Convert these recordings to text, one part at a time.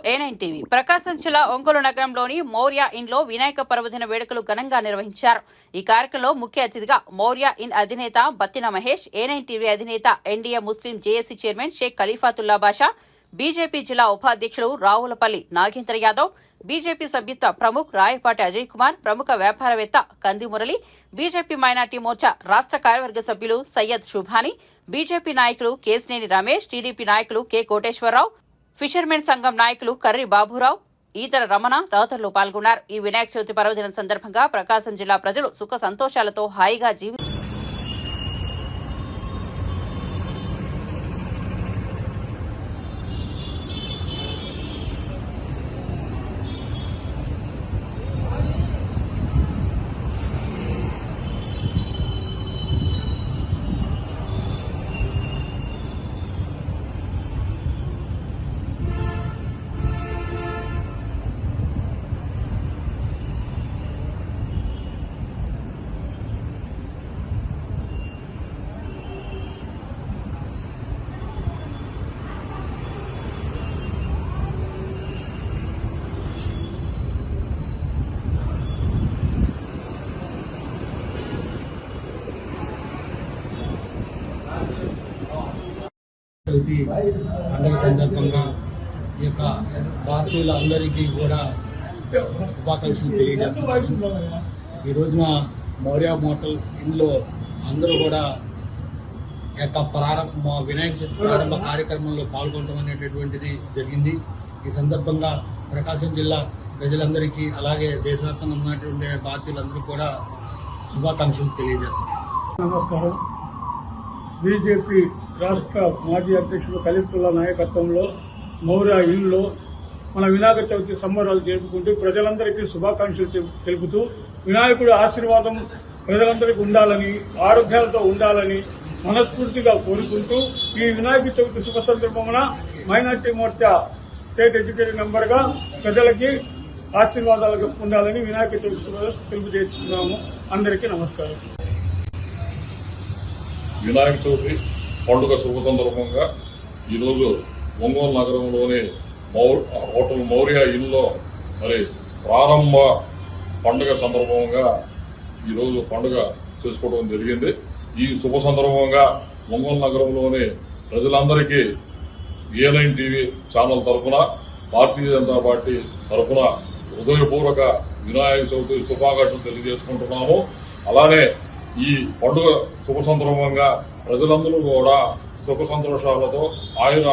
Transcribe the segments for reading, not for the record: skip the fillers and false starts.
A9 TV ప్రకాశం జిల్లా ఒంగోలు నగరంలోని మౌర్య ఇన్లో వినాయక పర్వదిన వేడుకలు ఘనంగా నిర్వహించారు. ఈ కార్యక్రమంలో ముఖ్య అతిథిగా మౌర్య ఇన్ అధినేత బత్తిన మహేష్, A9 టీవీ అధినేత ఎన్డీఏ ముస్లిం జేఏసీ చైర్మన్ షేక్ ఖలీఫాతుల్లా బాషా, బీజేపీ జిల్లా ఉపాధ్యక్షులు రావులపల్లి నాగేంద్ర యాదవ్, బీజేపీ సభ్యత్వ ప్రముఖ్ రాయపాటి అజయ్ కుమార్, ప్రముఖ వ్యాపారవేత్త కంది మురళి, బీజేపీ మైనార్టీ మోర్చా రాష్ట్ర కార్యవర్గ సభ్యులు సయ్యద్ శుభాని, బీజేపీ నాయకులు కేశినేని రమేష్, టీడీపీ నాయకులు కె కోటేశ్వరరావు, ఫిషర్మెన్ సంఘం నాయకులు కర్రి బాబురావు, ఈతర రమణ తదితరులు పాల్గొన్నారు. ఈ వినాయక చవితి పర్వదినం సందర్భంగా ప్రకాశం జిల్లా ప్రజలు సుఖ సంతోషాలతో హాయిగా చవితి పండుగ సందర్భంగా ఈ యొక్క భారతీయులందరికీ కూడా శుభాకాంక్షలు తెలియజేస్తున్నారు. ఈ రోజున మౌర్య మోటల్ ఇందులో అందరూ కూడా ఈ యొక్క వినాయక చవితి ప్రారంభ కార్యక్రమంలో పాల్గొనడం అనేటటువంటిది జరిగింది. ఈ సందర్భంగా ప్రకాశం జిల్లా ప్రజలందరికీ అలాగే దేశవ్యాప్తంగా ఉన్నటువంటి భారతీయులందరికీ కూడా శుభాకాంక్షలు తెలియజేస్తున్నారు. నమస్కారం. బీజేపీ రాష్ట్ర మాజీ అధ్యక్షుడు ఖలీఫాతుల్లా నాయకత్వంలో మౌర్య ఇన్లో మన వినాయక చవితి సంబరాలు జరుపుకుంటూ ప్రజలందరికీ శుభాకాంక్షలు తెలుపుతూ వినాయకుడి ఆశీర్వాదం ప్రజలందరికీ ఉండాలని, ఆరోగ్యాలతో ఉండాలని మనస్ఫూర్తిగా కోరుకుంటూ ఈ వినాయక చవితి శుభ సందర్భమున మైనార్టీ మోర్చా స్టేట్ ఎడ్యుకేటివ్ మెంబర్గా ప్రజలకి ఆశీర్వాదాలు ఉండాలని వినాయక చవితి శుభ తెలుపుచేస్తున్నాము. అందరికీ నమస్కారం. వినాయక చవితి పండుగ శుభ సందర్భంగా ఈరోజు ఒంగోలు నగరంలోని హోటల్ మౌర్య ఇన్లో మరి ప్రారంభ పండుగ సందర్భంగా ఈరోజు పండుగ చేసుకోవడం జరిగింది. ఈ శుభ సందర్భంగా ఒంగోలు నగరంలోని ప్రజలందరికీ A9 టీవీ ఛానల్ తరఫున, భారతీయ జనతా పార్టీ తరఫున హృదయపూర్వక వినాయక చవితి శుభాకాంక్షలు తెలియజేసుకుంటున్నాము. అలానే ఈ పండుగ శుభ సందర్భంగా ప్రజలందరూ కూడా సుఖ సంతోషాలతో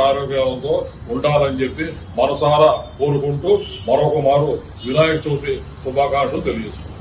ఆరోగ్యాలతో ఉండాలని చెప్పి మనసారా కోరుకుంటూ మరొక మారు వినాయక చవితి శుభాకాంక్షలు తెలియజేస్తున్నాం.